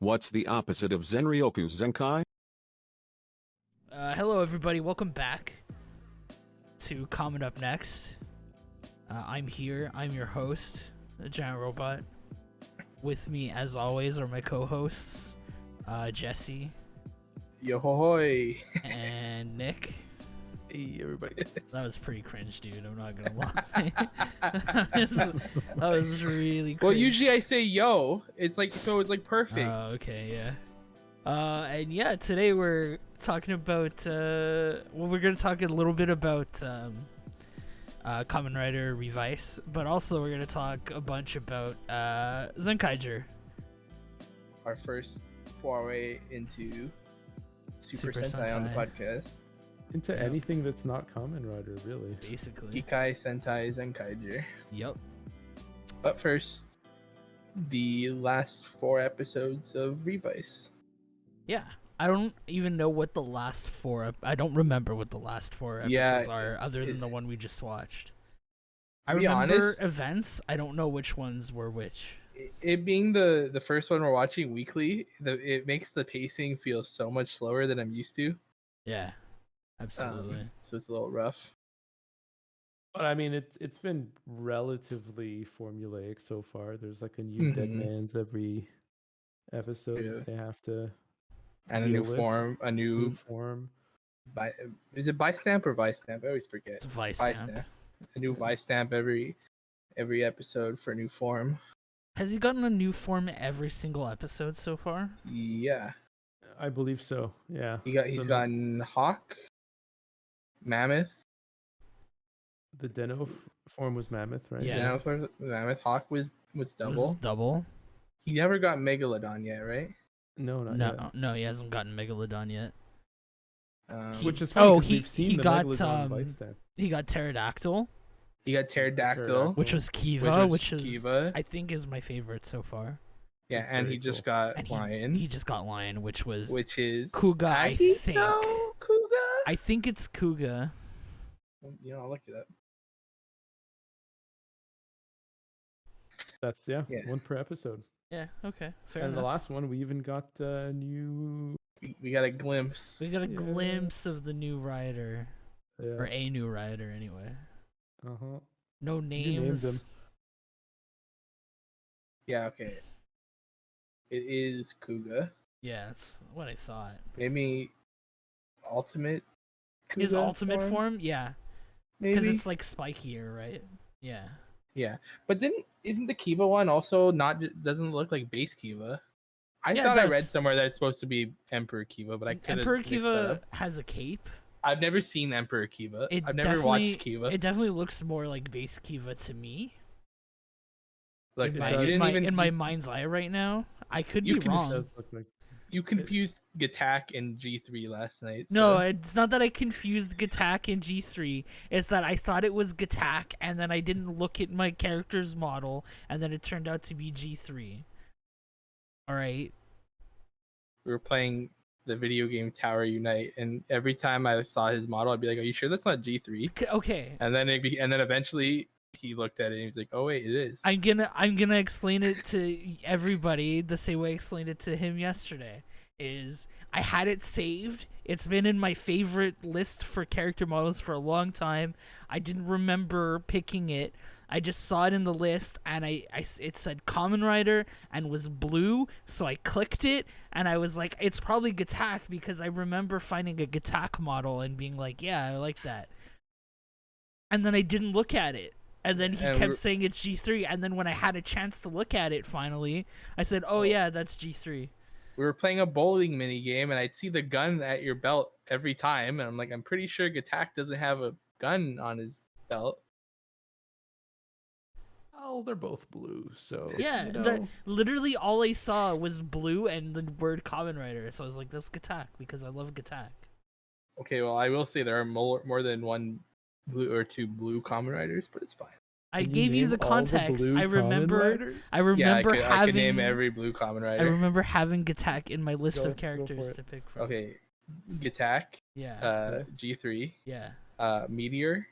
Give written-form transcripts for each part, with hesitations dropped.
What's the opposite of Zenryoku Zenkai? Hello, everybody. Welcome back to Kamen Up Next. I'm here. I'm your host, the Giant Robot. With me, as always, are my co-hosts, Jesse Yo-hoy! and Nick. Hey, everybody. That was pretty cringe, dude. I'm not gonna lie. that was really cringe. Well, usually I say yo. It's like perfect. Oh, okay, yeah. And yeah, today we're talking about we're gonna talk a little bit about Kamen Rider Revice, but also we're gonna talk a bunch about Zenkaiger. Our first foray into Super Sentai on the podcast. Into anything that's not Kamen Rider, really. Basically. Gikai Sentai Zenkaiger. Yep. But first, the last 4 episodes of Revice. Yeah. I don't even know what the last 4 I don't remember what the last 4 episodes are other than the one we just watched. I remember honest, events. I don't know which ones were which. It being the first one we're watching weekly, it makes the pacing feel so much slower than I'm used to. Yeah. Absolutely. So it's a little rough. But I mean, it's been relatively formulaic so far. There's like a new Dead Man's every episode that they have to and a new with. form, a new form. Is it Vice Stamp or Vice Stamp? I always forget. It's Vice Stamp. A new Vice Stamp every episode for a new form. Has he gotten a new form every single episode so far? Yeah, I believe so. Yeah. He's gotten Hawk, Mammoth. The Deno form was Mammoth, right? Yeah. Mammoth. Hawk was double. Double. He never got Megalodon yet, right? No, not yet. No, he hasn't gotten Megalodon yet. Which is funny, he got he got Pterodactyl. He got Pterodactyl, which was Kiva, which is Kiva. I think is my favorite so far. Yeah, and he just got Lion. He just got Lion, which is Kuga. I think. Kuga. I think it's Kuga. I'll look it up. That's one per episode. Yeah, okay, fair enough. And the last one, we even got a new. We got a glimpse. We got a glimpse of the new rider, or a new rider, anyway. No names. Yeah, okay. It is Kuga. Yeah, that's what I thought. Maybe ultimate. Kuga His ultimate form? Yeah. Because Maybe it's like spikier, right? Yeah. Yeah, but isn't the Kiva one also doesn't look like base Kiva? I thought I read somewhere that it's supposed to be Emperor Kiva, but I could. Emperor Kiva has a cape. I've never seen Emperor Kiva. I've never watched Kiva. It definitely looks more like base Kiva to me. Like in my mind's eye right now, I could be wrong. You confused Gattack and G3 last night. So. No, it's not that I confused Gattack and G3. It's that I thought it was Gattack, and then I didn't look at my character's model, and then it turned out to be G3. All right. We were playing the video game Tower Unite, and every time I saw his model, I'd be like, "Are you sure that's not G3?" Okay. And then eventually he looked at it and he was like, "Oh wait, it is." I'm gonna explain it to everybody the same way I explained it to him yesterday. Is I had it saved. It's been in my favorite list for character models for a long time. I didn't remember picking it. I just saw it in the list, and it said Kamen Rider and was blue, so I clicked it, and I was like, it's probably Gattack because I remember finding a Gattack model and being like, yeah, I like that. And then I didn't look at it. And then he kept saying it's G3, and then when I had a chance to look at it finally, I said, oh yeah, that's G3. We were playing a bowling mini game, and I'd see the gun at your belt every time, and I'm like, I'm pretty sure Gattack doesn't have a gun on his belt. Oh, they're both blue, so yeah. Literally all I saw was blue and the word Kamen Rider, so I was like, that's Gattack because I love Gattack. Okay, well, I will say there are more than one blue or 2 blue Kamen Riders, but it's fine. I gave you the context. I remember having. I can name every blue Kamen Rider. I remember having Gattack in my list of characters to pick from. Okay, Gattack. Yeah. G3. Yeah. Meteor.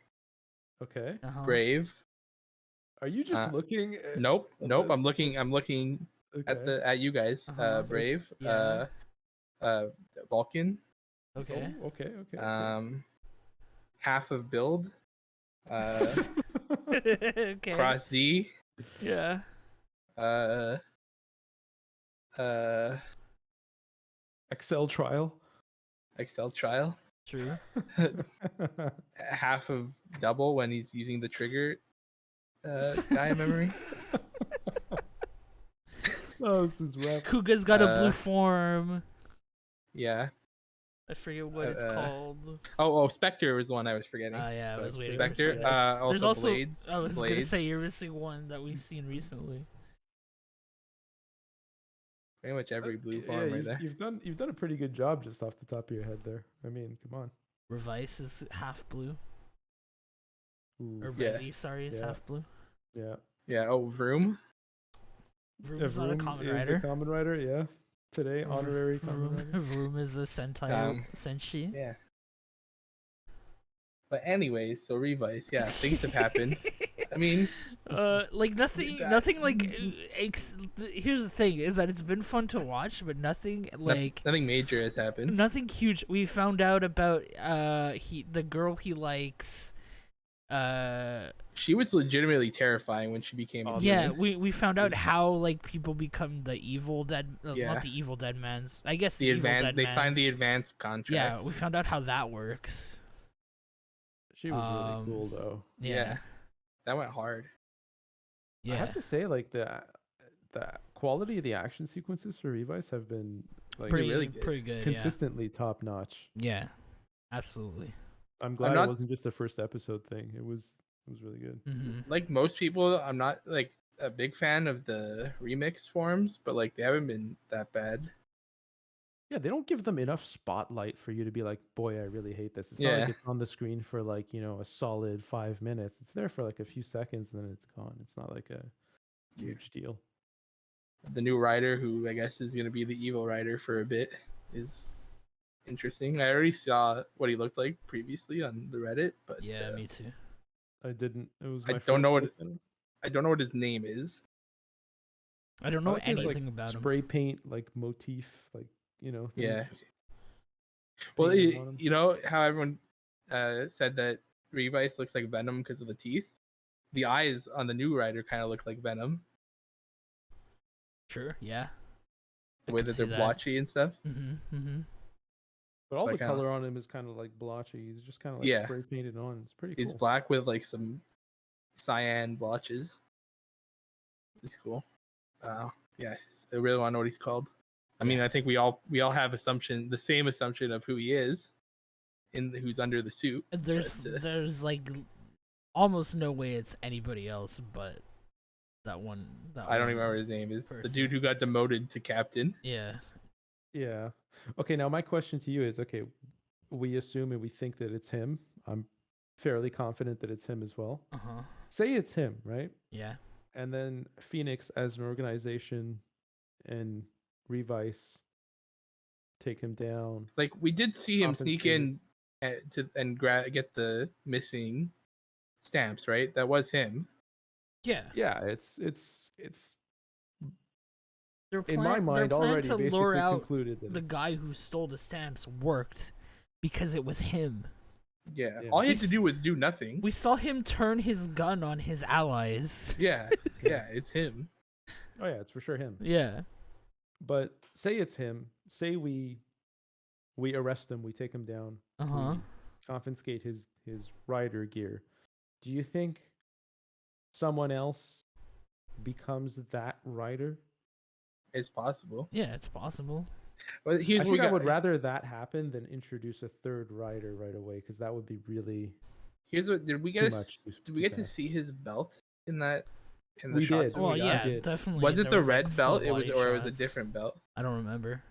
Okay. Brave. Are you just looking? Nope. I'm looking Okay. at you guys. Uh-huh. Brave. Yeah. Vulcan. Okay. Oh, okay. Okay. Half of build. Okay. Cross Z. Yeah. Uh, uh, Excel trial. Excel trial. True. Half of double when he's using the trigger guy memory. Oh, this is rough. Kuga's got a blue form. Yeah. I forget what it's called. Oh, Spectre was the one I was forgetting. Yeah, I was waiting Spectre. for Also There's also Blades. I was gonna Blades. say you're missing one that we've seen recently. Pretty much every blue form right there. You've done a pretty good job just off the top of your head there. I mean, come on. Revice is half blue. Ooh, Or Yeah. Revi, sorry, is Yeah. half blue. yeah. Yeah. Oh, Vroom. Vroom's not a common is rider. a common rider, yeah. Today, honorary common rider. Vroom is a Sentai Senshi. Yeah. But anyways, so Revice. Yeah, things have happened. I mean, like nothing like here's the thing is that it's been fun to watch, but nothing like nothing major has happened. nothing huge. We found out about the girl he likes. She was legitimately terrifying when she became. Yeah, we found out how like people become the evil dead, Yeah. not the evil dead mans. I guess the evil advanced. dead They signed the mans. advanced contracts. Yeah, we found out how that works. She was really cool though. Yeah. That went hard. Yeah. I have to say, like the quality of the action sequences for Revice have been like really good. pretty good. consistently top notch. Yeah. Absolutely. I'm glad not- it wasn't just a first episode thing. It was really good. Mm-hmm. Like most people, I'm not like a big fan of the remix forms, but like they haven't been that bad. Yeah, they don't give them enough spotlight for you to be like, boy, I really hate this. It's not Yeah. like it's on the screen for like, a solid 5 minutes. It's there for like a few seconds and then it's gone. It's not like a huge deal. The new writer, who I guess is going to be the evil writer for a bit, is interesting. I already saw what he looked like previously on the Reddit, but Yeah, me too. I didn't. It was I my don't know first what look at him. I don't know what his name is. I don't I know like his, anything like, about him. spray paint, like motif, like things Yeah. just Well, painted on him. you know how everyone said that Revice looks like Venom because of the teeth. The eyes on the new writer kind of look like Venom. Sure, yeah. The way that they're blotchy and stuff. Mm-hmm, mm-hmm. But So all I the kinda- color on him is kind of like blotchy. He's just kind of like Yeah. spray painted on. It's pretty cool. He's black with like some cyan blotches. It's cool. Yeah, I really want to know what he's called. I mean, I think we all have the same assumption of who he is, who's under the suit. There's like almost no way it's anybody else but that one. I don't even remember what his name is. The person. dude who got demoted to captain. Yeah. Yeah. Okay, now my question to you is, okay, we assume and we think that it's him. I'm fairly confident that it's him as well. Uh-huh. Say it's him, right? Yeah. And then Phoenix as an organization and Revice take him down. Like we did see him sneak in Compensated. and get the missing stamps, right? That was him. Yeah. Yeah, it's Their in my mind their plan already to basically lure out concluded that the guy who stole the stamps worked because it was him. Yeah. Yeah. All he had to do was do nothing. We saw him turn his gun on his allies. Yeah. Yeah, it's him. Oh yeah, it's for sure him. Yeah. But say it's him. Say we arrest him, we take him down, Uh-huh. we confiscate his rider gear. Do you think someone else becomes that rider? It's possible. Yeah, it's possible. Well, here's I what we think I got. would rather that happen than introduce a third rider right away, because that would be really. Here's what did we Too get? much, Did we too get to fast. see his belt in the We shots did. that Well, we got? yeah, did. definitely. Was it there the was, red like, belt? full It was, body or it was a shots. different belt. I don't remember.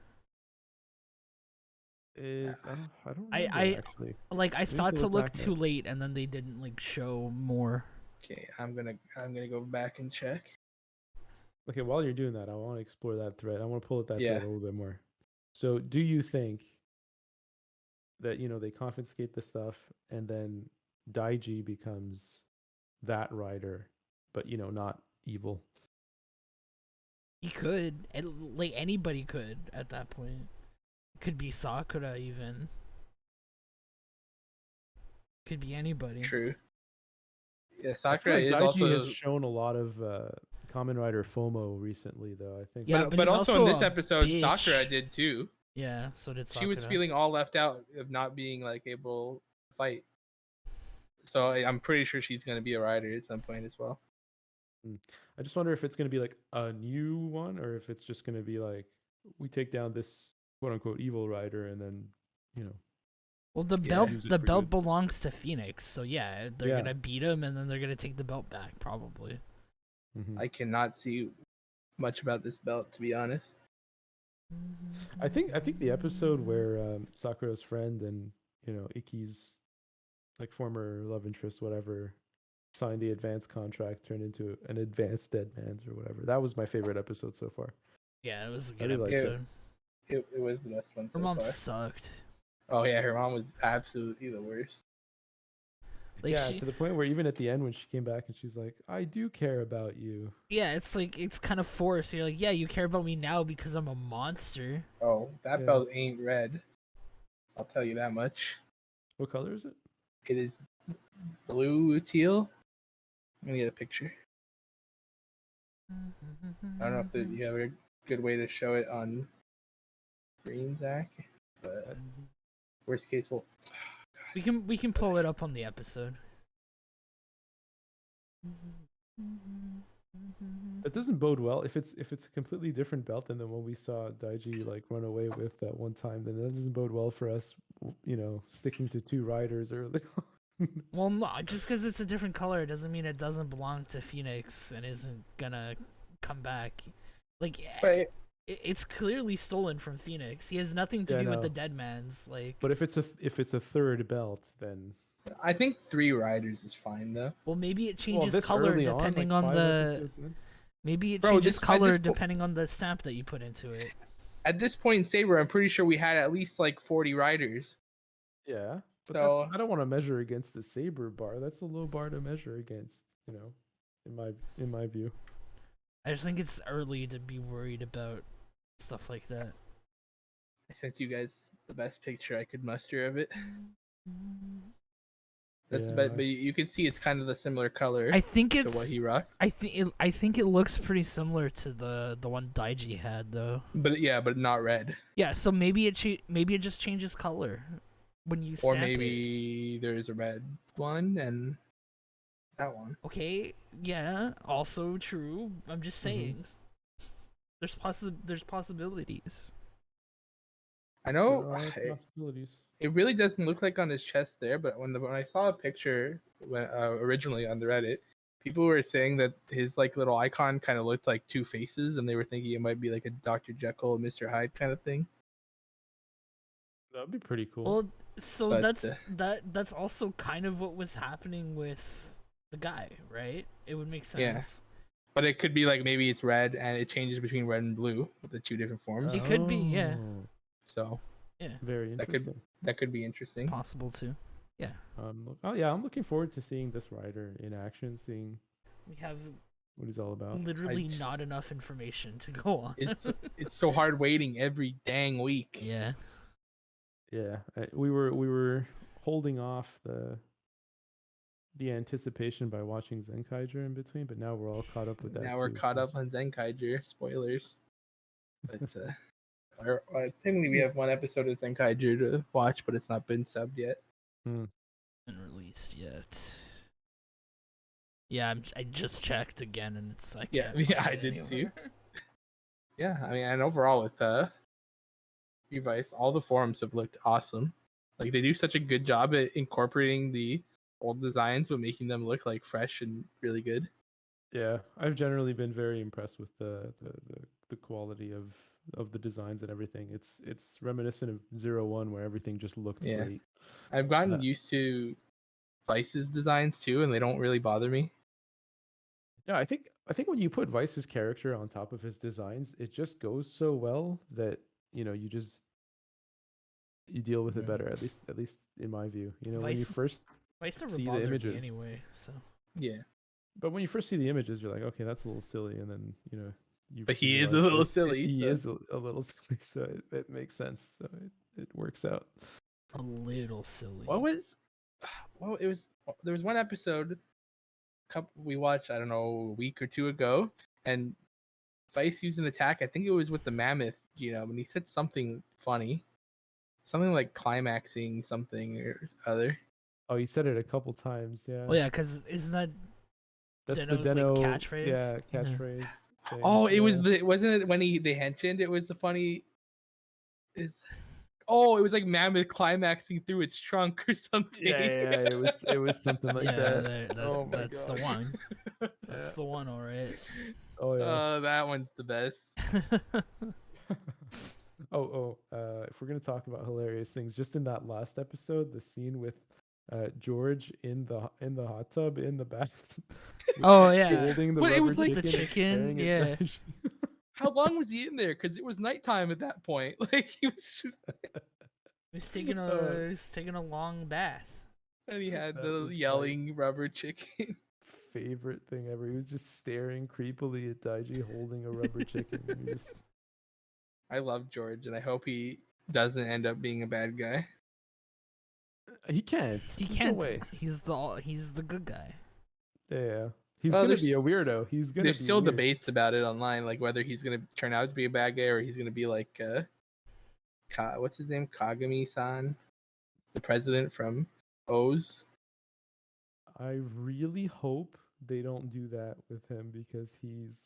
I don't remember I actually. like I need thought to to look look back too now. late, and then they didn't like show more. Okay, I'm gonna go back and check. Okay, while you're doing that, I want to explore that thread. I want to pull at that Yeah. thread a little bit more. So, do you think that they confiscate the stuff and then Daiji becomes that rider, but not evil? He could, like anybody could at that point. Could be Sakura even. Could be anybody. True. Yeah, I feel Sakura like is Daichi also, has shown a lot of Kamen Rider FOMO recently, though. I think. Yeah, but but he's also in also this a episode, bitch. Sakura did too. Yeah, so did Sakura. She was feeling all left out of not being like able to fight. So I'm pretty sure she's gonna be a rider at some point as well. I just wonder if it's going to be like a new one, or if it's just going to be like we take down this quote unquote evil rider, and then Well, the Yeah. belt Use it the for belt good. belongs to Phoenix, so yeah, they're Yeah. gonna beat him and then they're gonna take the belt back probably. Mhm. I cannot see much about this belt, to be honest. I think the episode where Sakura's friend and Iki's like former love interest, whatever, signed the advance contract, turned into an advanced dead man's or whatever. That was my favorite episode so far. Yeah, it was a I good really liked it. episode. It was the best one Her so mom far. sucked. Oh yeah, her mom was absolutely the worst. Like yeah, she, to the point where even at the end when she came back and she's like, "I do care about you." yeah, it's like it's kind of forced. You're like, yeah, you care about me now because I'm a monster. Oh, that Yeah. belt ain't red. I'll tell you that much. What color is it? It is blue teal. Let me get a picture. I don't know if you have a good way to show it on screen, Zach, but worst case, we'll. We can pull it up on the episode. That doesn't bode well. If it's a completely different belt than the one we saw Daiji like run away with that one time, then that doesn't bode well for us. Sticking to two riders early. Well, no, just because it's a different color doesn't mean it doesn't belong to Phoenix and isn't gonna come back. Like, But it's clearly stolen from Phoenix. He has nothing to Yeah, I do with the know. Dead Man's. Like, But if it's a third belt, then I think 3 riders is fine though. well, maybe it well, changes this color early depending like on 5 the. episodes in? Maybe it Bro, changes at color this po- depending on the stamp that you put into it. At this point in Saber, I'm pretty sure we had at least like 40 riders. Yeah. But So I don't want to measure against the Saber bar. That's a low bar to measure against. In my view. I just think it's early to be worried about stuff like that. I sent you guys the best picture I could muster of it. That's the Yeah, best, but you can see it's kind of the similar color I think to it's. what he rocks. I think it looks pretty similar to the one Daiji had though. But not red. Yeah, so maybe it just changes color when you Or stamp maybe there's a red one and that one. it. Okay, yeah, also true. I'm just saying. There's possibilities. I There know are possibilities. it really doesn't look like on his chest there, but when I saw a picture when originally on the Reddit, people were saying that his like little icon kind of looked like 2 faces, and they were thinking it might be like a Dr. Jekyll, Mr. Hyde kind of thing. That would be pretty cool. Well, so But, that's also kind of what was happening with the guy, right? It would make sense. Yeah. But it could be like maybe it's red and it changes between red and blue with the 2 different forms. It could be, yeah. Oh, So Yeah, Very That could- interesting. that could be interesting. possible too. Yeah, I'm looking forward to seeing this rider in action, seeing we have what he's all about. literally I- not enough information to go on. It's so hard waiting every dang week. Yeah. Yeah, we were holding off the anticipation by watching Zenkaiger in between, but now we're all caught up with that. Now we're too, caught so up on Zenkaiger. Spoilers. But technically we have one episode of Zenkaiger to watch, but it's not been subbed yet. Been released yet. Yeah, I just checked again, and it's I Yeah, can't yeah, find I it did too. anywhere. Yeah, I mean, and overall with Revice, all the forums have looked awesome. Like they do such a good job at incorporating the old designs, but making them look like fresh and really good. yeah, I've generally been very impressed with the quality of the designs and everything. It's reminiscent of 01 where everything just looked Yeah. great. I've gotten Uh, used to Vice's designs too, and they don't really bother me. Yeah, I think when you put Vice's character on top of his designs, it just goes so well that you deal with it Mhm. better. At least in my view. When you Vice- first Vice never see the bothered me images. anyway, so Yeah. But when you first see the images, you're like, okay, that's a little silly, and then you. But he you is a are, little but silly. He so- is a little silly, so it makes sense. So it works out. A little silly. What was? Well, it was. There was one episode. We watched. I don't know, a week or two ago, and Vice used an attack. I think it was with the mammoth genome, and he said something funny, something like climaxing something or other. Oh, you said it a couple times. Yeah. Oh yeah, because isn't that That's Deno's, the like, Deno catchphrase? Yeah, Yeah. catchphrase. thing, Oh, it was yeah. wasn't it when they henchioned? It was the funny. Is it was like mammoth climaxing through its trunk or something. Yeah. It was something like Yeah, that. that's, Oh my that's the gosh. one. Yeah. That's the one, all right. Oh yeah. That one's the best. If we're gonna talk about hilarious things, just in that last episode, the scene with George in the hot tub in the bath, Oh yeah, holding the But it rubber was like the chicken, and chicken, staring at yeah. Daiji. How long was he in there? Because it was nighttime at that point. Like he was just, He's taking a long bath. and he had That the was my yelling rubber chicken. favorite thing ever. He was just staring creepily at Daiji holding a rubber chicken. And he just I love George, and I hope he doesn't end up being a bad guy. he can't. He There's can't. No way. He's the good guy. Yeah. He's Well, gonna be a there's- weirdo. He's gonna. There's be still weird. debates about it online, like whether he's gonna turn out to be a bad guy or he's gonna be like, what's his name, Kagami-san, the president from O's. I really hope they don't do that with him because he's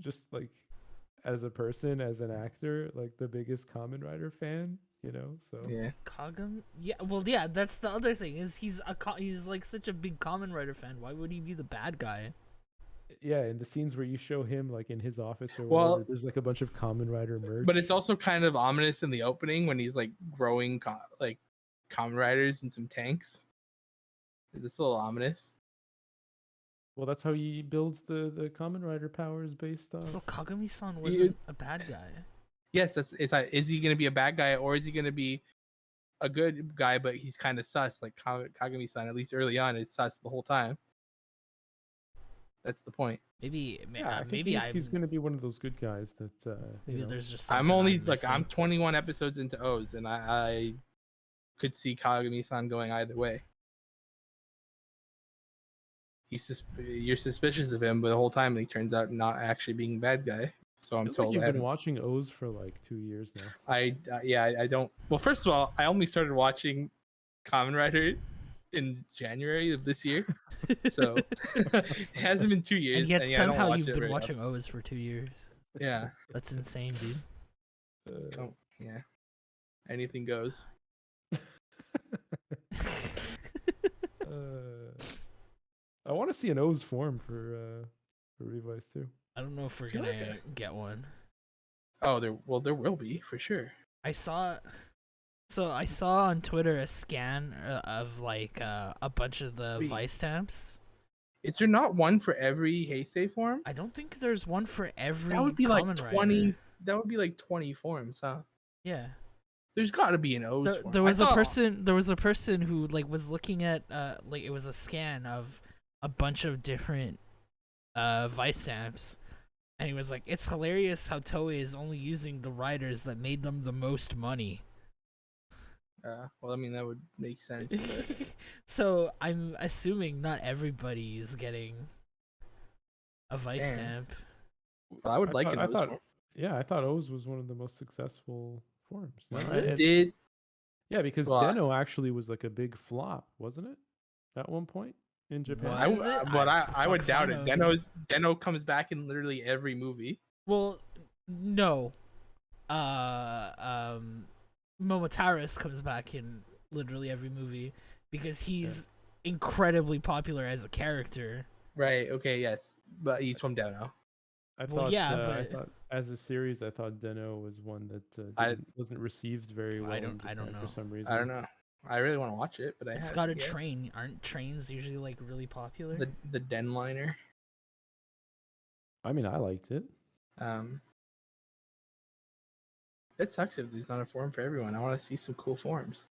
just like, as a person, as an actor, like the biggest Kamen Rider fan, So Yeah, Kagam? Yeah. Well, yeah. That's the other thing is he's like such a big Kamen Rider fan. Why would he be the bad guy? yeah, in the scenes where you show him like in his office or Well- whatever, there's like a bunch of Kamen Rider merch. but it's also kind of ominous in the opening when he's like growing like Kamen Riders and some tanks. It's a little ominous. well, that's how he builds the Kamen Rider powers based off. So Kagami-san wasn't a bad guy. Yes, it's like, is he gonna be a bad guy or is he gonna be a good guy? But he's kind of sus, like Kagami-san. At least early on, is sus the whole time. That's the point. Maybe. Yeah, I think Maybe he's gonna be one of those good guys that. Maybe there's just. I'm something only I'm like I'm missing. 21 episodes into O's, and I could see Kagami-san going either way. You're suspicious of him, but the whole time he turns out not actually being a bad guy. So I'm Feels told. like you've I been haven't- watching O's for like 2 years now. I don't. Well, first of all, I only started watching Kamen Rider in January of this year, so it hasn't been 2 years. And yet yeah, I don't somehow watch you've it been very watching O's for 2 years. often. Yeah, That's insane, dude. yeah. Anything goes. I want to see an O's form for Revice too. I don't know if we're feel gonna like get one. Oh, there will be for sure. I saw on Twitter a scan of like a bunch of the Wait. Vice stamps. Is there not one for every Heisei form? I don't think there's one for every. That would be like Kamen 20. Rider. That would be like 20 forms, huh? Yeah. There's got to be an O's form. There I was a saw- person. There was a person who like was looking at like it was a scan of a bunch of different Vice stamps, and he was like, "It's hilarious how Toei is only using the riders that made them the most money." Well, I mean that would make sense. But So I'm assuming not everybody is getting a Vice Damn. stamp. I would like thought- an I O's thought- form. Yeah, I thought O's was one of the most successful forms. Was And- it? and- Did Yeah, because Well, I- Deno actually was like a big flop, wasn't it? At one point in Japan. Was it? I would Fuck doubt it. Fano. Deno comes back in literally every movie. Well, no. Momotaris comes back in literally every movie because he's incredibly popular as a character. Right. Okay. Yes. But he's from Deno. I Well, thought, yeah, I but- thought as a series, I thought Deno was one that I- wasn't received very well. I in don't Japan know. for some reason. I don't know. I really want to watch it, but I It's haven't got a yet. train. Aren't trains usually like really popular? The Den liner. I mean, I liked it. It sucks if there's not a form for everyone. I want to see some cool forms.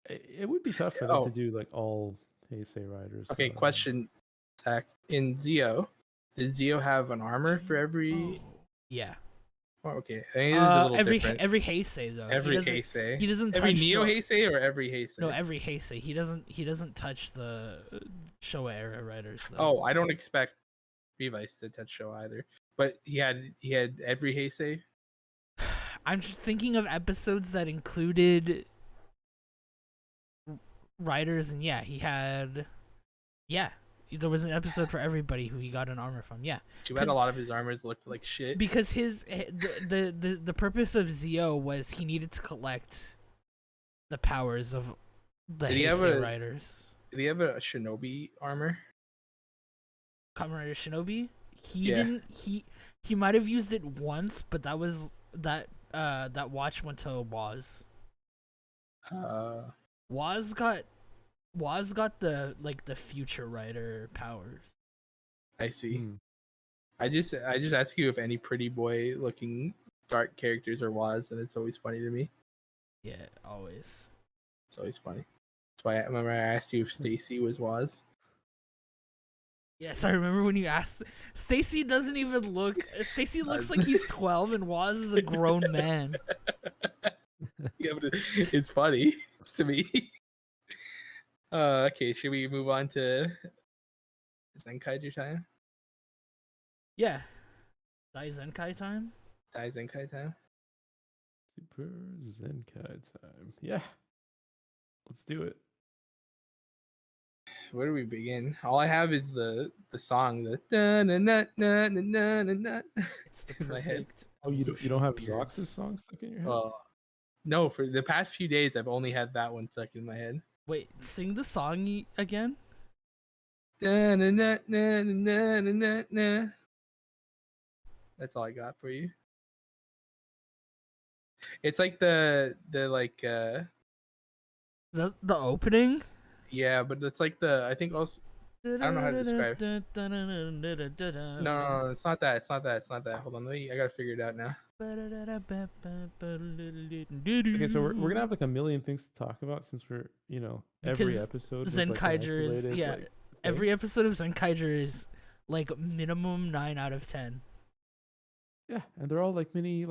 It would be tough for them Oh. to do like all Heisei riders. Okay, question, Zach. In Zio, Does Zio have an armor for every? Yeah. Oh, okay, I think it is a little different. Every Heisei though. Every he Heisei. He doesn't Every touch Neo the, Heisei or every Heisei? No, every Heisei. He doesn't touch the Showa era writers though. Oh, I don't expect Revice to touch show either. But he had every Heisei. I'm just thinking of episodes that included writers, and yeah, he had, yeah, there was an episode for everybody who he got an armor from. Yeah, Too bad a lot of his armors looked like shit. because the purpose of Zio was he needed to collect the powers of the Did he have Heisei a- writers. Did he have a shinobi armor? Kamen Rider Shinobi. He Yeah. didn't. He might have used it once, but that was that watch went to Waz. Waz got the the future writer powers. I see. Hmm. I just ask you if any pretty boy looking dark characters are was, and it's always funny to me. Yeah, always. It's always funny. That's why I remember I asked you if Stacy was. Yes, I remember when you asked. Stacy doesn't even look. Stacy looks like he's 12, and Waz is a grown man. Yeah, but it's funny to me. Okay, should we move on to Zenkai time? Yeah. Dai Zenkai time? Dai Zenkai time? Super Zenkai time. Yeah. Let's do it. Where do we begin? All I have is the song, the da na na na na na na na. It's the In my head. perfect Oh, you evolution don't have of beards. Zox's song stuck in your head? Well, no, for the past few days I've only had that one stuck in my head. Wait, sing the song again? Da na na na na na na na. That's all I got for you. It's like the like Is that the opening? yeah, but it's like I think also I don't know how to describe no, it's not that. It's not that. Hold on, I gotta figure it out now. Okay, so we're gonna have like a million things to talk about since we're every Because episode was, like, an Zenkaiger is isolated, yeah. like, Every thing. episode of Zenkaiger is like minimum 9 out of 10. Yeah, and they're all like mini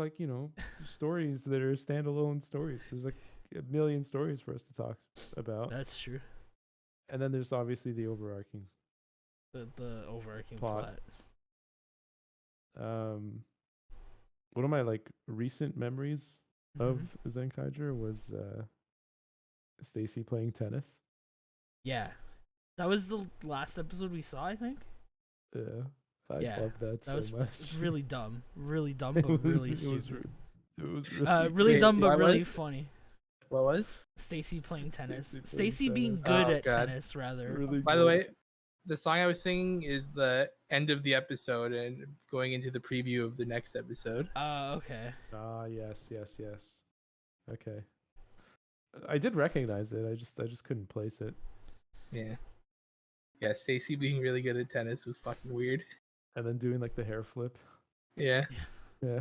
stories that are standalone stories. There's like a million stories for us to talk about, That's true. and then there's obviously the overarching. The overarching Plot. plot. One of my like recent memories of Zenkaiger was Stacy playing tennis. Yeah. That was the last episode we saw, I think. Yeah, I Yeah, love that That so was much. really dumb. Really dumb, It but was- really it was stupid. It was Really Wait, dumb, but what really was? funny. What was? Stacy playing tennis. Stacy playing Stacy being tennis. good Oh, at God. tennis, rather. really By the good. way, the song I was singing is the end of the episode and going into the preview of the next episode. Okay. Ah, yes. Okay. I did recognize it. I just couldn't place it. Yeah. Yeah, Stacy being really good at tennis was fucking weird. And then doing like the hair flip. Yeah. Yeah.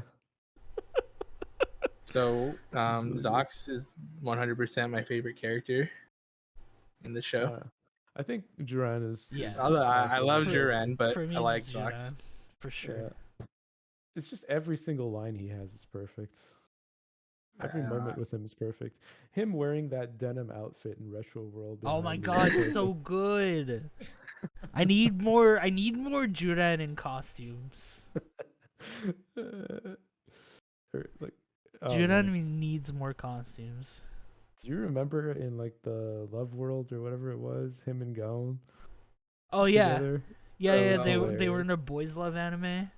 So, really good. Zox is 100% my favorite character in the show. I think Duran is. Yeah. I love For- Duran, but For me, I like it's Zox. Jiran, for sure. Yeah. It's just every single line he has is perfect. Every moment with him is perfect. Him wearing that denim outfit in Retro World. Oh my behind me god, is so good. I need more Jiran in costumes. perfect. Like, oh, Jiran man. needs more costumes. Do you remember in like the Love World or whatever it was, him and Gaon Oh yeah. together? Yeah, That yeah, was they were hilarious. in a boys love anime.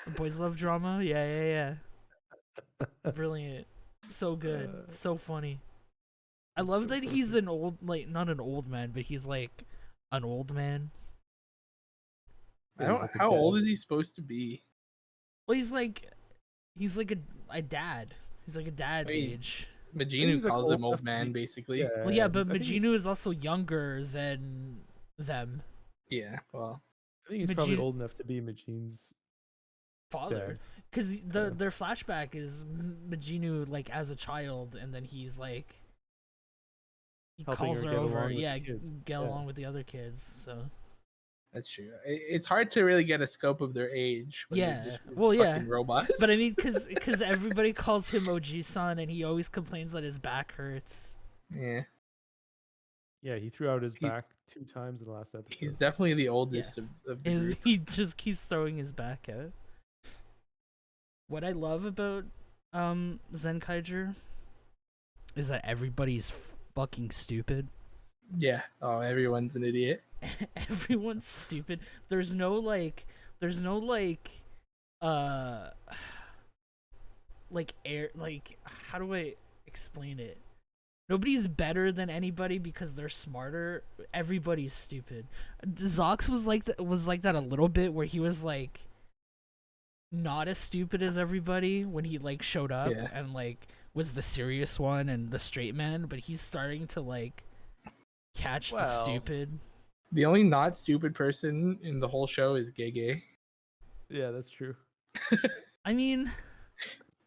A boys love drama. Yeah. Brilliant. So good. So funny. I It's love so that he's an old, like, not an old man, but he's like an old man. I don't, like a how old dad. is he supposed to be? Well, he's like a dad. He's like a dad's Wait. age. Maginu he's, like, calls old him enough old to man, be- basically. Well, yeah, but I think he's- Majinu is also younger than them. Yeah, well, I think he's probably Majin- old enough to be Majin's Father. dad. Because Yeah. their flashback is Majinu like as a child, and then he's like he Helping calls her her get over, along with the yeah, kids. get Yeah. along with the other kids. So That's true. It's hard to really get a scope of their age. When they're Yeah. just Well, yeah. fucking robots. But I mean, cause everybody calls him OG-san, and he always complains that his back hurts. yeah, Yeah, he threw out his He's- back 2 times in the last episode. he's definitely the oldest of the group. He just keeps throwing his back out. What I love about Zenkaiger is that everybody's fucking stupid. Yeah. Oh, everyone's an idiot. Everyone's stupid. There's no like air, like, how do I explain it? Nobody's better than anybody because they're smarter. Everybody's stupid. Zox was like that a little bit, where he was like not as stupid as everybody when he like showed up Yeah. and like was the serious one and the straight man, but he's starting to like catch the Well, stupid. The only not stupid person in the whole show is Gege. Yeah, that's true. I mean,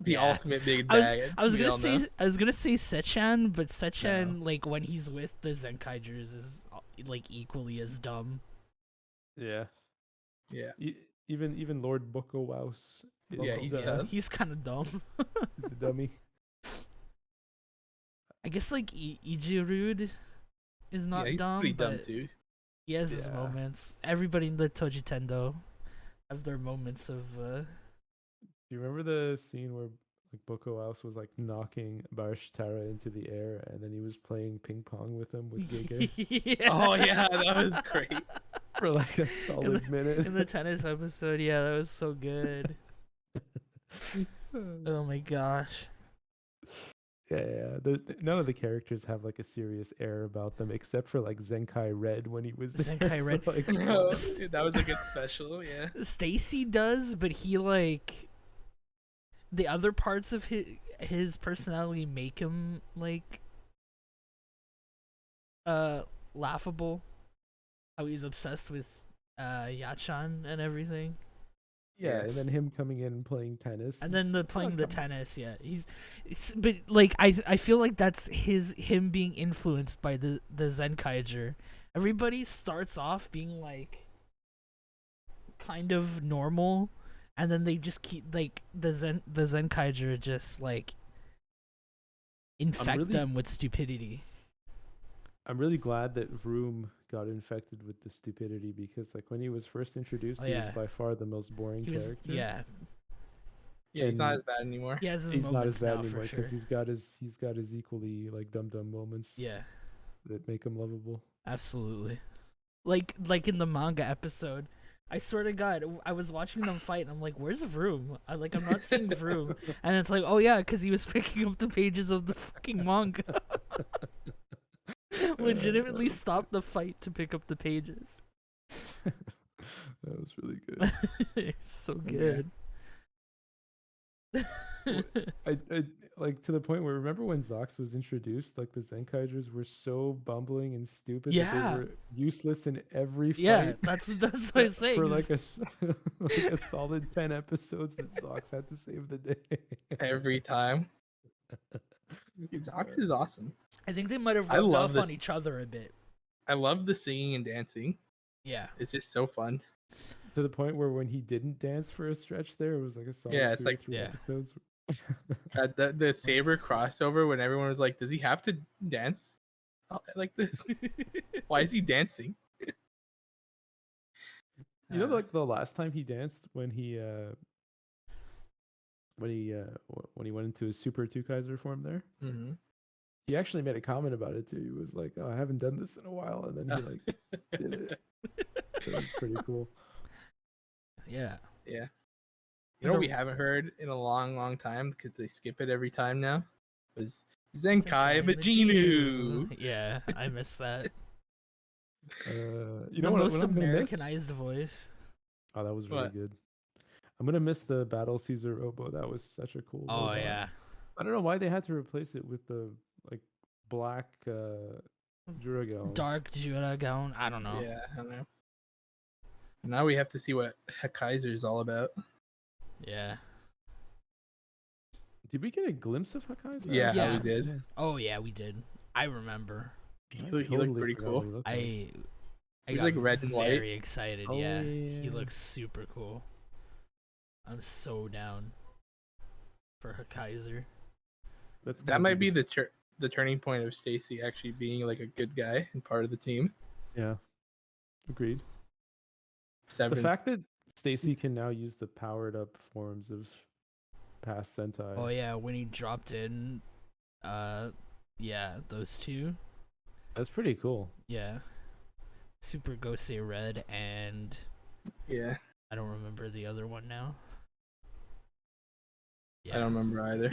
The yeah. ultimate big I bag. was we gonna all say know. Sechan, but Sechan like when he's with the Zenkaigers is like equally as dumb. Yeah. Yeah. Even Lord Bokowaus. Yeah, he's a dumb. He's kind of dumb. dummy. I guess like Ijirud is not Yeah, he's dumb, pretty but dumb too. he has his Yeah. moments. Everybody in the Toji Tendo have their moments of. Do you remember the scene where like Bokowaus was like knocking Barashitara into the air, and then he was playing ping pong with him with Gege Yeah. Oh yeah, that was great. for like a solid minute? In the tennis episode, yeah, that was so good. Oh my gosh. Yeah. None of the characters have like a serious air about them, except for like Zenkai Red when he was there Zenkai for, Red. like, Oh, dude, that was like a special. Yeah. Stacy does, but he like the other parts of his personality make him like laughable. How he's obsessed with Yachan and everything. yeah, and then him coming in and playing tennis, And then the playing the come on. tennis, yeah. But like I feel like that's him being influenced by the Zenkaiger. Everybody starts off being like kind of normal, and then they just keep like the Zenkaiger just like infect really- them with stupidity. I'm really glad that Vroom got infected with the stupidity, because like when he was first introduced, Oh, he yeah. was by far the most boring He was character. yeah. Yeah, he's not And- as bad anymore. He has his He's not moments as bad now anymore for sure. because he's got his equally like dumb moments Yeah, that make him lovable. absolutely. Like in the manga episode, I swear to God, I was watching them fight, and I'm like, "Where's Vroom?" I'm not seeing Vroom, and it's like, "Oh yeah, because he was picking up the pages of the fucking manga." Legitimately stopped the fight to pick up the pages. That was really good. It's so good. I like to the point where, remember when Zox was introduced, like the Zenkaigers were so bumbling and stupid that Yeah. they were useless in every fight. Yeah, that's what I'm saying. For like like a solid 10 episodes that Zox had to save the day. Every time. Dude, Zox is awesome. I think they might have I rubbed love off on this. each other a bit. I love the singing and dancing. Yeah. It's just so fun. To the point where when he didn't dance for a stretch there, it was like a solid Yeah, it's 2 or like- 3 Yeah. episodes. The Saber crossover, when everyone was like, "Does he have to dance like this? Why is he dancing?" You know, like the last time he danced when he went into his Super Two Kaiser form there, Mhm. he actually made a comment about it too. He was like, "Oh, I haven't done this in a while," and then he like did it. So it was pretty cool. Yeah. Yeah. You know what we haven't heard in a long time because they skip it every time now? Was Zenkai Majinu. Yeah, I missed that. You The know what? most What I'm gonna miss? Americanized voice. Oh, that was really What? good. I'm gonna miss the Battle Caesar Robo. That was such a cool. Oh robot. yeah. I don't know why they had to replace it with the like black Juragon. Dark Juragon. I don't know. Yeah, I don't know. Now we have to see what Kaiser is all about. Yeah. Did we get a glimpse of Hakai's? Yeah, Yeah. we did. Oh yeah, we did. I remember. He looked pretty forgot what cool. he looked like. I He's got like red and white. very excited. Oh, Yeah, he yeah. looks super cool. I'm so down for her Kaiser. That's That gonna might be the the turning point of Stacy actually being like a good guy and part of the team. yeah. Agreed. The Seven. fact that Stacy can now use the powered up forms of past Sentai. Oh yeah, when he dropped in, yeah, those two. That's pretty cool. Yeah, Super Gosei Red and Yeah, I don't remember the other one now. I don't remember either.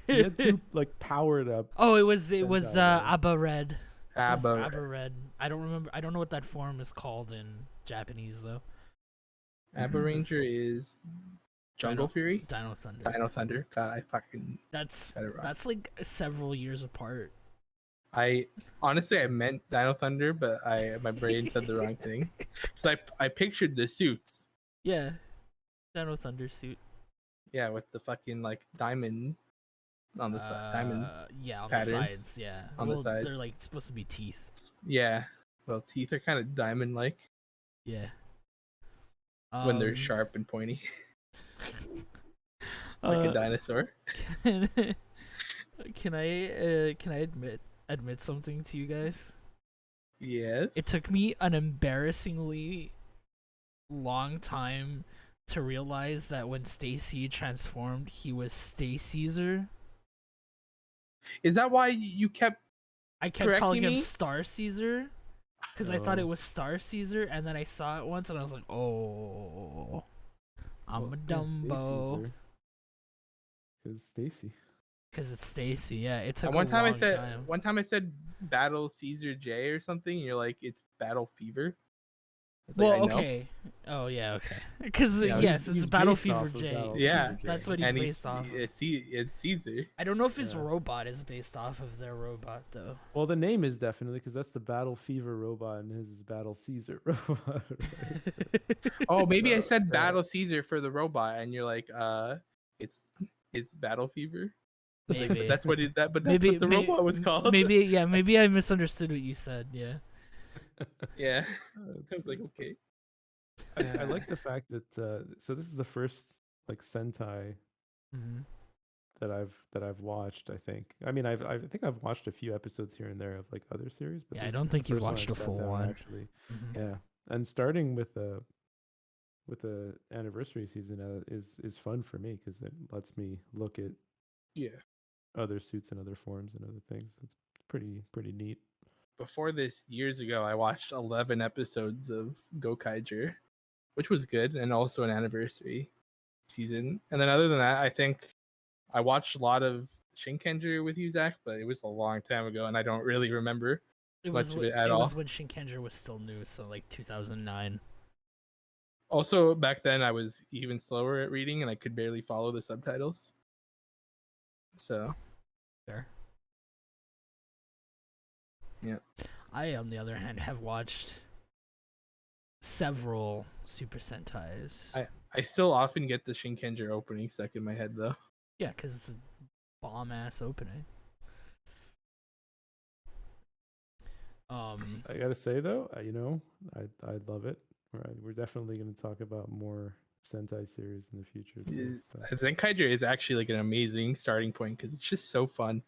He had two like powered up. Oh, it was Sentai, though. Abba Red. It was Abba. Abba Red. I don't remember. I don't know what that form is called in Japanese though. Abba Ranger is Jungle Dino- Fury. Dino Thunder. Dino Thunder. God, I fucking That's got it wrong. that's like several years apart. I honestly I meant Dino Thunder, but my brain said the wrong thing. Because I pictured the suits. Yeah, Dino Thunder suit. Yeah, with the fucking like diamond on the side. Diamond. Yeah, on patterns the sides. Yeah, on the Well, sides. They're like supposed to be teeth. Yeah. Well, teeth are kind of diamond like Yeah. when they're sharp and pointy, like Uh, a dinosaur. can I admit something to you guys? Yes. It took me an embarrassingly long time to realize that when Stacy transformed, he was Stay Caesar. Is that why you kept? I kept Correcting calling him me? Star Caesar because I thought Oh. it was Star Caesar, and then I saw it once and I was like, "Oh, I'm a Dumbo." Because Stacy. Because it's Stacy. Yeah, it took One a time long I said time. one time I said Battle Caesar J or something. And you're like, it's Battle Fever. It's like, Well, I know. okay. Oh yeah, okay. Because Yeah, yes, he's it's Battle based Fever off of J. Battle 'cause Yeah. that's what he's And based off. Of. It's Caesar. I don't know if his Yeah. robot is based off of their robot though. Well, the name is definitely because that's the Battle Fever robot, and his is Battle Caesar robot. Oh, maybe I said Yeah. Battle Caesar for the robot, and you're like, it's Battle Fever. It's like, Maybe. but that's what but that's maybe what the robot was called. maybe I misunderstood what you said. Yeah. Yeah. I was like, okay. I like the fact that so this is the first like Sentai Mm-hmm. that I've watched. I think. I mean, I think I've watched a few episodes here and there of like other series, but Yeah, I this don't is think the you've first one watched I've a sat full down one. actually. Mm-hmm. Yeah, and starting with the anniversary season is fun for me because it lets me look at Yeah. other suits and other forms and other things. It's pretty neat. Before this, years ago, I watched 11 episodes of Gokaiger, which was good, and also an anniversary season. And then other than that, I think I watched a lot of Shinkenger with you, Zach, but it was a long time ago, and I don't really remember much of it at it all. was when Shinkenger was still new, so like 2009. Also, back then, I was even slower at reading, and I could barely follow the subtitles. So, Fair. yeah. I, on the other hand, have watched several Super Sentais. I still often get the Shinkenger opening stuck in my head, though. Yeah, because it's a bomb ass opening. I gotta say though, I love it. We're definitely gonna talk about more Sentai series in the future too. So. Zenkaiger is actually like an amazing starting point because it's just so fun.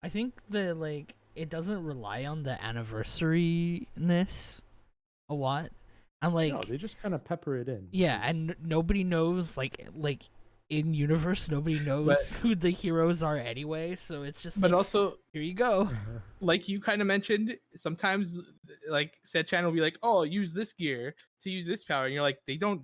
I think that like it doesn't rely on the anniversary-ness a lot, and like No, they just kind of pepper it in. yeah, and nobody knows like in universe nobody knows who the heroes are anyway, so it's just But like, also, here you go. like you kind of mentioned, sometimes like said channel will be like, oh, use this gear to use this power, and you're like, they don't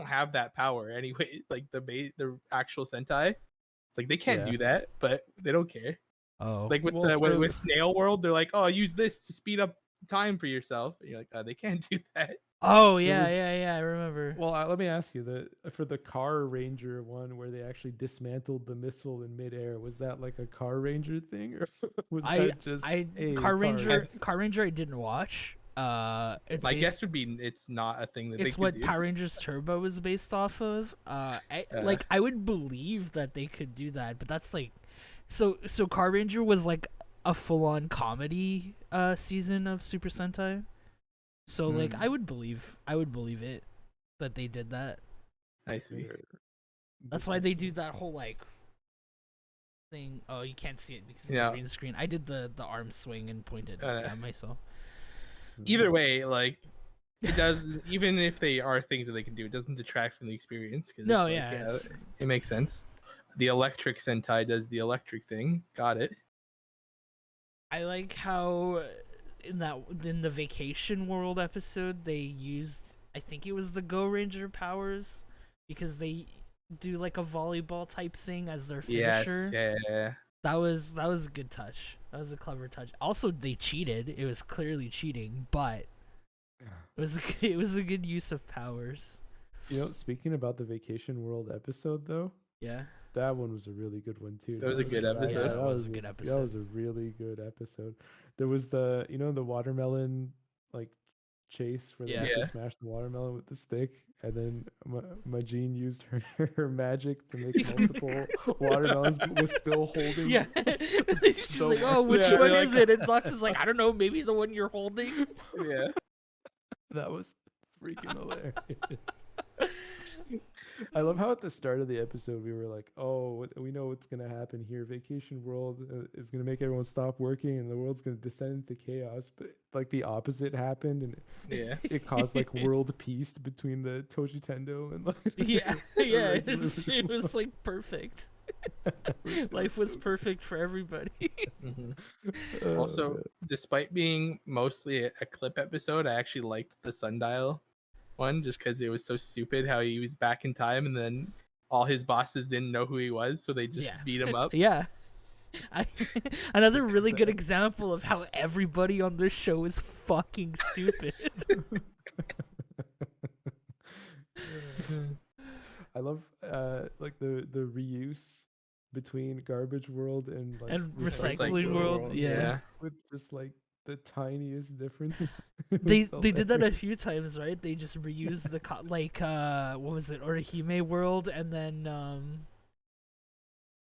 have that power anyway. Like the actual Sentai, it's like they can't Yeah. do that, but they don't care. Oh, Like with Well, for- with Snail World, they're like, oh, use this to speed up time for yourself. And you're like, oh, they can't do that. oh There yeah, was- yeah, I remember. Well, let me ask you for the Car Ranger one where they actually dismantled the missile in midair. Was that like a Car Ranger thing, or was that just a Car Ranger I didn't watch. It's My based, guess would be it's not a thing that it's they what could do. Power Rangers Turbo is based off of. Like I would believe that they could do that, but that's like, so Car Ranger was like a full on comedy season of Super Sentai. So like I would believe it that they did that. I see. That's why they do that whole like thing. Oh, you can't see it because of Yeah. the green screen. I did the arm swing and pointed at myself. Either way, like it does. Even if they are things that they can do, it doesn't detract from the experience. Cause No, it's yeah, it's- it makes sense. The electric Sentai does the electric thing. Got it. I like how in the Vacation World episode they used, I think it was the Go Ranger powers, because they do like a volleyball type thing as their finisher. Yes, yeah. That was a good touch. That was a clever touch. Also, they cheated. It was clearly cheating, but it was a good use of powers. You know, speaking about the Vacation World episode though, Yeah. that one was a really good one too. That was a good episode. Yeah, that was a good episode. That was a really good episode. There was the the watermelon like chase where they have Yeah. to smash the watermelon with the stick, and then Majin used her magic to make multiple watermelons, but was still holding. Yeah. She's just like, oh, which one is it? And Zox is like, I don't know, maybe the one you're holding. Yeah. That was freaking hilarious. I love how at the start of the episode we were like, "Oh, we know what's gonna happen here. Vacation World is gonna make everyone stop working, and the world's gonna descend into chaos." But like the opposite happened, and it caused like world peace between the Toji Tendo and like Yeah, it was like perfect. Life was perfect for everybody. Also, despite being mostly a clip episode, I actually liked the Sundial one just because it was so stupid how he was back in time and then all his bosses didn't know who he was, so they just beat him up. Yeah. Another really good example of how everybody on this show is fucking stupid. I love like the reuse between Garbage World and like And Recycling World, yeah. with just like the tiniest difference. They did that a few times, right? They just reused the what was it, Orihime World, and then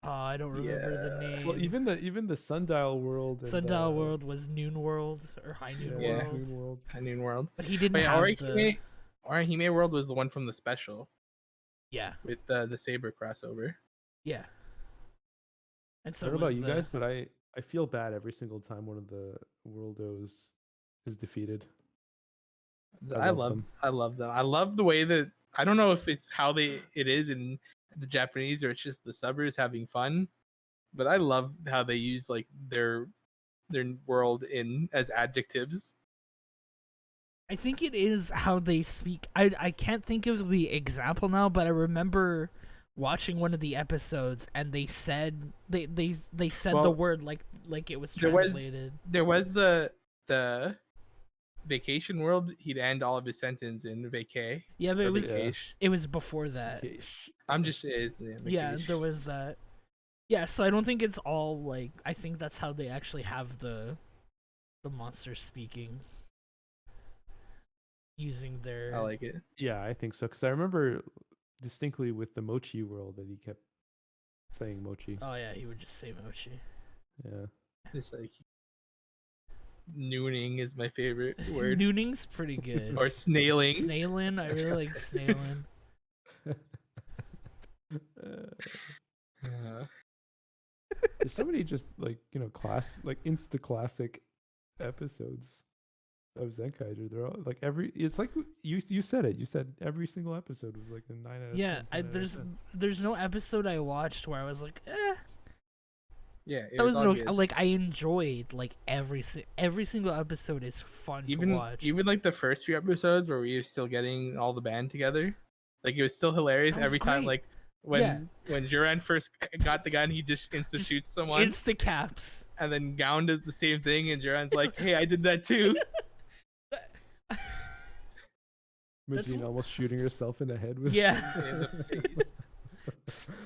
I don't remember the name. Well, even the Sundial World. And, Sundial World was Noon World or High Noon World. Noon World. High Noon World. But he didn't Wait, have Orihime World was the one from the special. Yeah. With the Saber crossover. Yeah. And so I don't know about you guys, but I feel bad every single time one of the Worldos is defeated. I love them. I love the way that, I don't know if it's how it is in the Japanese or it's just the subbers having fun, but I love how they use like their world as adjectives. I think it is how they speak. I can't think of the example now, but I remember watching one of the episodes and they said they said the word like it was translated. There was the Vacation World. He'd end all of his sentence in vacay. Yeah, but it was before that. I'm just there was that. Yeah, so I don't think it's all like, I think that's how they actually have the monsters speaking. Using their... I like it. Yeah, I think so. Because I remember distinctly with the Mochi World that he kept saying Mochi. Oh, yeah, he would just say Mochi. Yeah. It's like... Nooning is my favorite word. Nooning's pretty good. Or snailing. Snailing, I really like snailing. There's so many just like, insta classic episodes of Zenkai. They're all like it's like you said it. You said every single episode was like a 9 out of 10. Yeah, there's no episode I watched where I was like, eh. Yeah, that was like I enjoyed like every single episode is fun to watch. Even like the first few episodes where we were still getting all the band together, like it was still hilarious every time. Like when Juran first got the gun, he just shoots someone. Insta caps. And then Gown does the same thing, and Juran's like, "Hey, I did that too." Majin almost shooting herself in the head with in the face.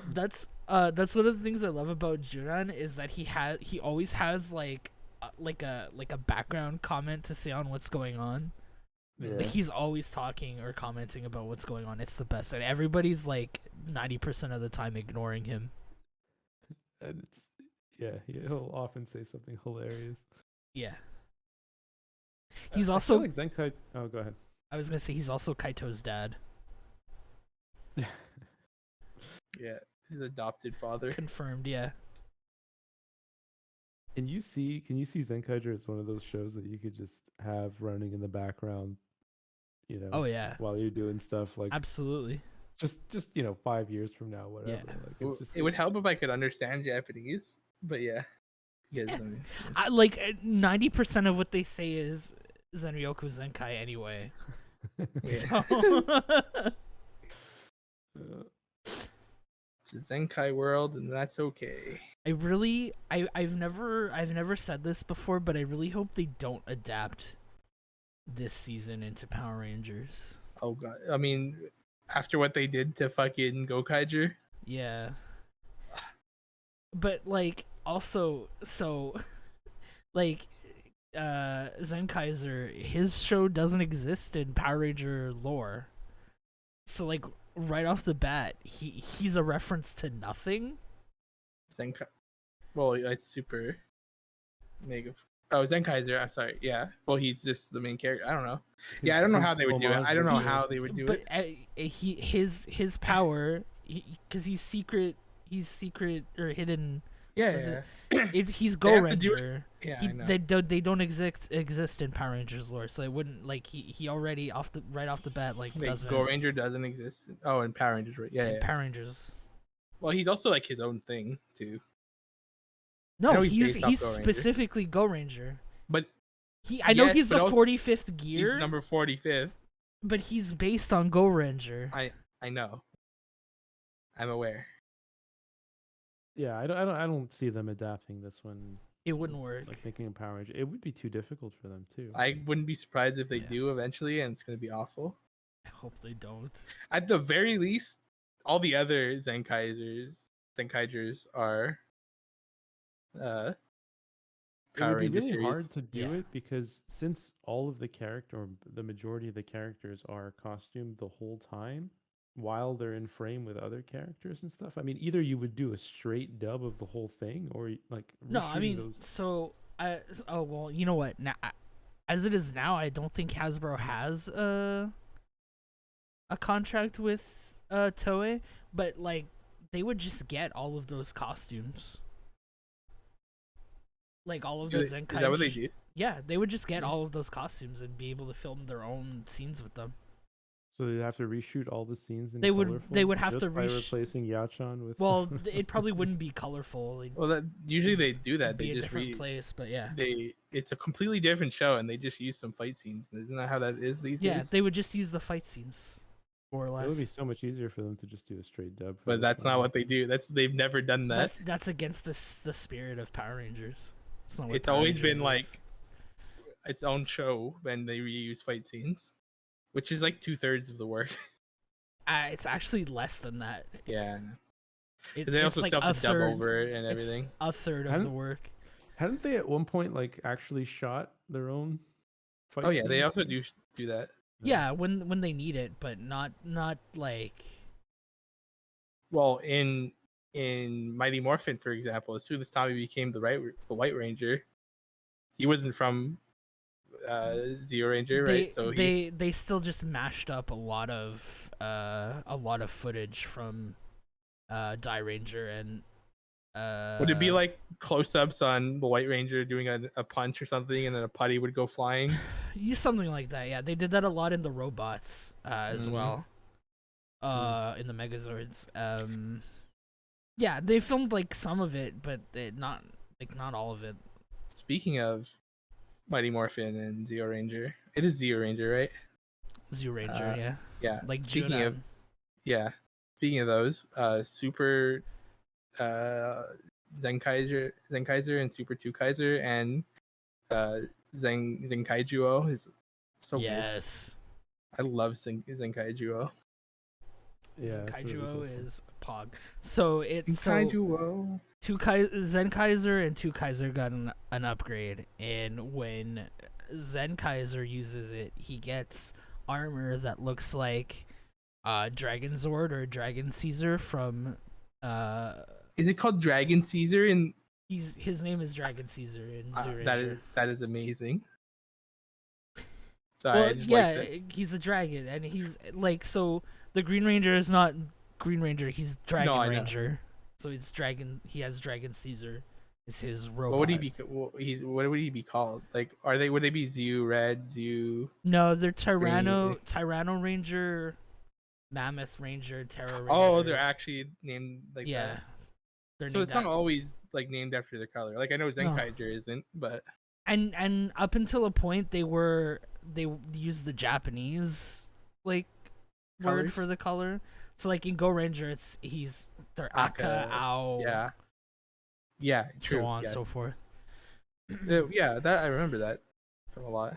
That's one of the things I love about Juran is that he always has like a background comment to say on what's going on. Yeah. Like he's always talking or commenting about what's going on. It's the best, and everybody's like 90% of the time ignoring him. And he'll often say something hilarious. Yeah. He's I also. feel like Zenkai. Oh, go ahead. I was gonna say he's also Kaito's dad. Yeah, his adopted father. Confirmed. Yeah. Can you see Zenkaiger as one of those shows that you could just have running in the background, Oh yeah. while you're doing stuff like Absolutely. just 5 years from now, whatever. Yeah. Like it's just It would help if I could understand Japanese, but yeah. You guys know. I like 90% of what they say is Zenryoku Zenkai anyway. Yeah. So It's a Zenkai world, and that's okay. I've never said this before, but I really hope they don't adapt this season into Power Rangers. Oh god, I mean, after what they did to fucking Gokaiger, Yeah. But like also so like Zenkaiser, his show doesn't exist in Power Ranger lore. So like right off the bat, he's a reference to nothing. Zenkai. Well, it's super mega. Oh, Zenkaiser. I'm sorry. Yeah. Well, he's just the main character. I don't know. Yeah, I don't know how they would do it. I don't know how they would do But it. his power, because he's secret or hidden. Yeah. He's Go have to do it- Ranger. Yeah, I know. They don't exist in Power Rangers lore, so it wouldn't like he already right off the bat like Wait, doesn't Go Ranger doesn't exist. Oh, and Power Rangers, right? Yeah, in yeah. Power Rangers. Well, he's also like his own thing too. No, know he's he's based off Go Ranger. specifically Go Ranger. But I know Yes, he's but the also 45th gear, he's number 45th. but he's based on Go Ranger. I know. I'm aware. yeah. I don't see them adapting this one, It wouldn't work. like making a Power Ranger. It would be too difficult for them too. I wouldn't be surprised if they Yeah. do eventually, and it's gonna be awful. I hope they don't. At the very least, all the other Zenkaigers are It Power would be Ranger really series. hard to do Yeah. it because since all of the character or the majority of the characters are costumed the whole time while they're in frame with other characters and stuff. I mean, either you would do a straight dub of the whole thing or like No, I reshooting mean, those. so oh well, you know what? Now, as it is now, I don't think Hasbro has a contract with Toei, but like they would just get all of those costumes. Like all of the Zenkai. Is that what they do? Yeah, they would just get Yeah. all of those costumes and be able to film their own scenes with them. So they'd have to reshoot all the scenes in They would- colorful they would have just to by replacing Yachan with. Well, it probably wouldn't be colorful. Like, Well, usually they do that. it'd be They a just different place, but yeah. it's a completely different show, and they just use some fight scenes. Isn't that how that is these Yeah, days? they would just use the fight scenes, more or it would be less. so much easier for them to just do a straight dub. for But this that's not one. what they do. They've never done that. That's against the spirit of Power Rangers. It's not what It's Power always Rangers been like is. its own show when they reuse fight scenes, which is like 2/3 of the work. It's actually less than that. Yeah, It, because they it's also like still a have to dub third. over it and It's everything. a third of the Hadn't- work. Hadn't they at one point like actually shot their own? Fight Oh yeah, they scenes? also do that. Yeah, when they need it, but not like. Well, in Mighty Morphin, for example, as soon as Tommy became the White Ranger, he wasn't from Zero Ranger, right? So they still just mashed up a lot of footage from Die Ranger and would it be like close-ups on the White Ranger doing a punch or something, and then a putty would go flying? something like that? Yeah, they did that a lot in the robots as Mhm. well. In the Megazords. Yeah, they filmed like some of it, but not all of it. Speaking of Mighty Morphin and Zero Ranger, it is Zero Ranger, right? Zoo Ranger, yeah. Yeah. Like speaking Junon. of speaking of those, Super Zenkaiser and Super 2 Kaiser and Zenkaijuo is so good. Yes. I love Zenkaijuo. Yeah, it's really Kaijuo cool. is Pog. So it's Zenkaijuo. Zenkaiser and 2 Kaiser got an upgrade, and when Zenkaiser uses it, he gets armor that looks like Dragon Zord or Dragon Caesar from Is it called Dragon Caesar? And his name is Dragon Caesar in Zoo Ranger. that is amazing. Sorry, I Well, just yeah, like that. he's a dragon, and he's like so. The Green Ranger is not Green Ranger; he's Dragon I know. Ranger. So it's dragon. He has Dragon Caesar. Is his robot? What would he be? What would he be called? Like, are they? Would they be Zoo Red, Zoo? No, they're Green? Tyranno Ranger, Mammoth Ranger, Terror Ranger. Oh, they're actually named like yeah. that. They're So named it's not that. always like named after their color. Like I know No. Zenkaiger isn't, but And up until a point they used the Japanese like word Colors? for the color. So like in Go Ranger they're Aka, Ao, yeah, true. so on and yes. so forth. Yeah, that I remember that from a lot.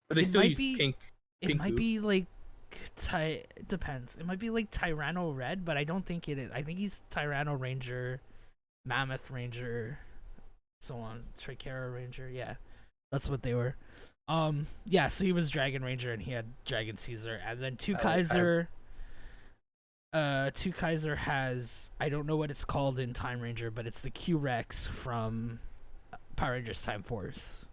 But they It still might use be- pink. It might Pinku. be like it depends. It might be like Tyranno Red, but I don't think it is. I think he's Tyranno Ranger, Mammoth Ranger, so on, Trichera Ranger. Yeah, that's what they were. Yeah. So he was Dragon Ranger, and he had Dragon Caesar, and then Two Kaiser. Two Kaiser has, I don't know what it's called in Time Ranger, but it's the Q Rex from Power Rangers Time Force,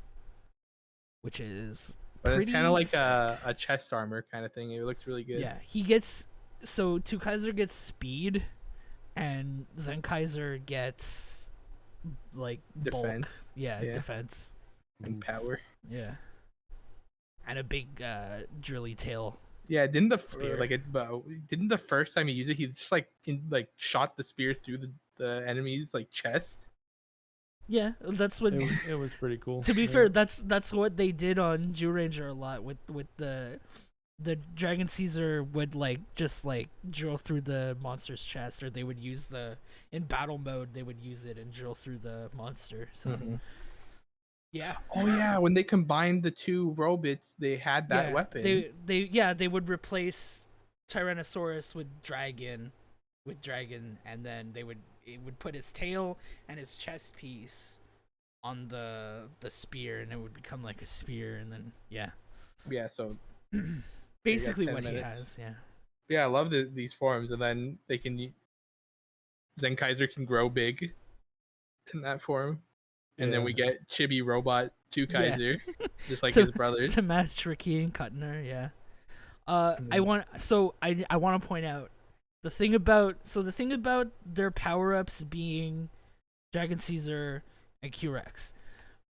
which is. But it's kind of like sick. a chest armor kind of thing. It looks really good. Yeah, he gets so Two Kaiser gets speed, and Zenkaiser gets like bulk. Defense. Yeah, Yeah. defense. And power. Yeah, and a big drilly tail. Yeah, didn't Spear. didn't the first time he used it, he just shot the spear through the enemy's like chest? Yeah, that's what. It was pretty cool. To be yeah. fair, that's what they did on Jew Ranger a lot with the Dragon Caesar would just drill through the monster's chest, or they would use in battle mode they would use it and drill through the monster. So Mhm. yeah. Oh yeah, when they combined the two robots, they had that weapon. They would replace Tyrannosaurus with dragon, and then it would put his tail and his chest piece on the spear, and it would become like a spear, and then yeah, So basically 10 what minutes. he has. Yeah, yeah, I love these forms, and then Zenkaiser can grow big in that form, and then we Yeah. get Chibi Robot 2 Yeah. Kaiser, just like So- his brothers. to match Ricky and Kuttner. Yeah. And I then- want to point out the thing about their power ups being Dragon Caesar and Q-Rex.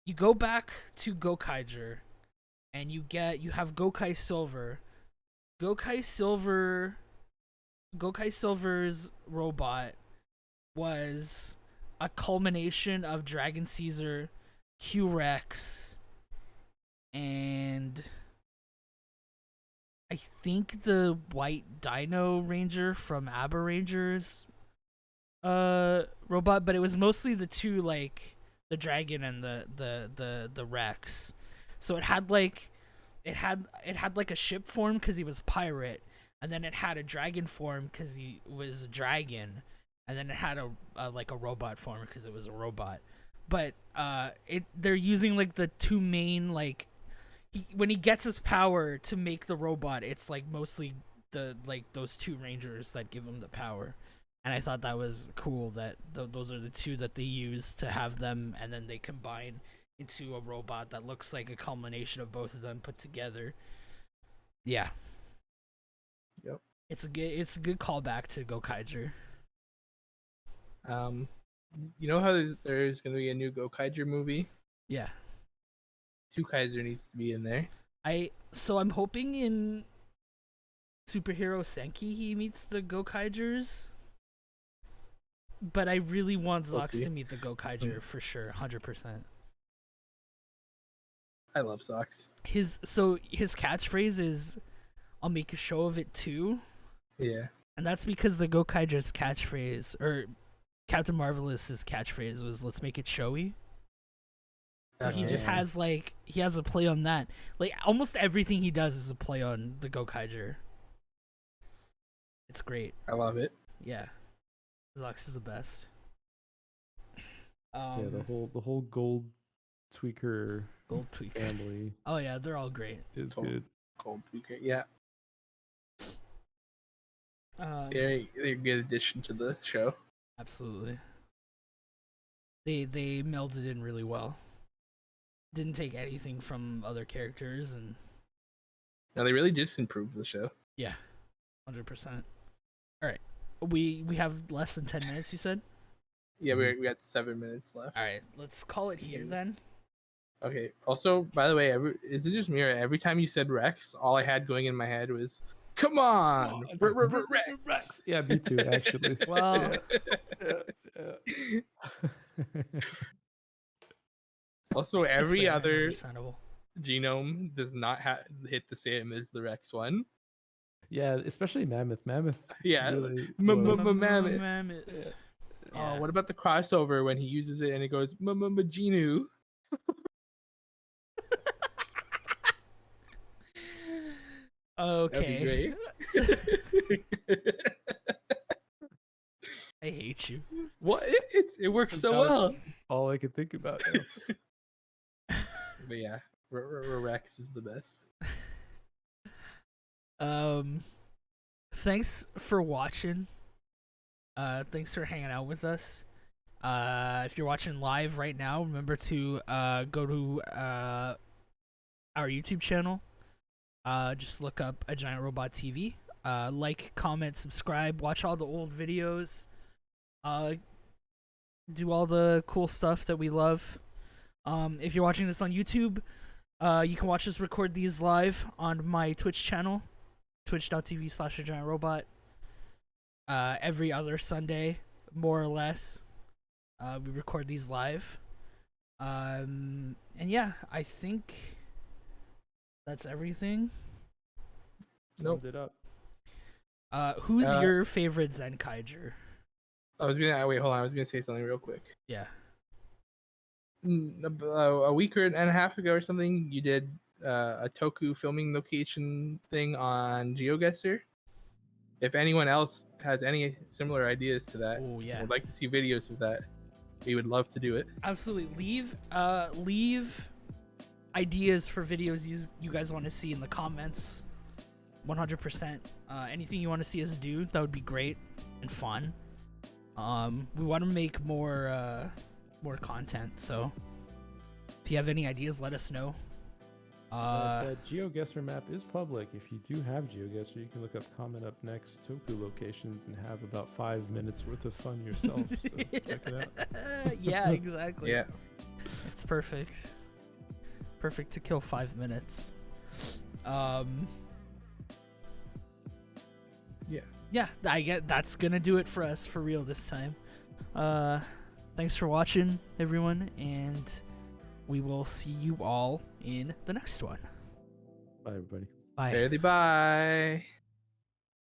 You go back to Gokaiger, and you have Gokai Silver. Gokai Silver's robot was a culmination of Dragon Caesar, Q-Rex, and I think the White Dino Ranger from Abba Rangers robot, but it was mostly the two, like the dragon and the Rex. So it had like a ship form because he was a pirate, and then it had a dragon form because he was a dragon, and then it had a robot form because it was a robot. But they're using like the two main when he gets his power to make the robot, it's like mostly those two rangers that give him the power. And I thought that was cool that those are the two that they use to have them, and then they combine into a robot that looks like a culmination of both of them put together. Yeah. Yep. It's a good callback to Gokaiger. You know how there's gonna be a new Gokaiger movie? Yeah. 2 Kaiser needs to be in there. I'm hoping in Superhero Senki he meets the Gokaigers. But I really want We'll Zox see. to meet the Gokaiger for sure, 100%. I love socks. His catchphrase is, "I'll make a show of it too," Yeah. and that's because the Gokaiger's catchphrase, or Captain Marvelous's catchphrase, was "Let's make it showy." So he just Yeah. has he has a play on that. Like almost everything he does is a play on the Gokaiger. It's great. I love it. Yeah, Zox is the best. Yeah, the whole gold tweaker Gold Tweaker. family Oh yeah, they're all great. is Cool. good. Cold Tweaker. Yeah. Um, They're a good addition to the show. Absolutely. They melded in really well. didn't take anything from other characters, and No, they really just improved the show. yeah, 100%. All right, we have less than 10 minutes. You said. Yeah, we got 7 minutes left. All right, let's call it here then. Okay. Also, by the way, is it just me, or every time you said Rex, all I had going in my head was, "Come on, Rex." Yeah, me too, actually. Well, Also, that's every fair and other understandable. genome does not hit the same as the Rex one. Yeah, especially Mammoth. Mammoth. Yeah, really Mammoth. was- Mammoth. Yeah. Oh, what about the crossover when he uses it and it goes Majinu? Okay. That'd be great. I hate you. What? It works so That was well. all I could think about. But yeah, Rex is the best. Thanks for watching. Thanks for hanging out with us. If you're watching live right now, remember to go to our YouTube channel. Just look up A Giant Robot TV. Like, comment, subscribe, watch all the old videos. Do all the cool stuff that we love. If you're watching this on YouTube, you can watch us record these live on my Twitch channel, twitch.tv/agiantrobot. Every other Sunday, more or less, we record these live. And yeah, I think that's everything. Nope. Summed it up. Who's your favorite Zenkaiger? I was gonna wait. Hold on. I was gonna say something real quick. Yeah. A week and a half ago or something, you did a Toku filming location thing on GeoGuessr. If anyone else has any similar ideas to that, Oh yeah. would like to see videos of that, we would love to do it. Absolutely. Leave ideas for videos you guys want to see in the comments. 100%. Anything you want to see us do, that would be great and fun. We want to make more content, so if you have any ideas, let us know. That GeoGuessr map is public. If you do have GeoGuessr, you can look up Kamen Up Next Toku locations and have about 5 minutes worth of fun yourself. So check it out. Yeah, exactly. Yeah. It's perfect. Perfect to kill 5 minutes. Yeah, I get that's gonna do it for us for real this time. Thanks for watching, everyone, and we will see you all in the next one. Bye, everybody. Bye. Fairly bye.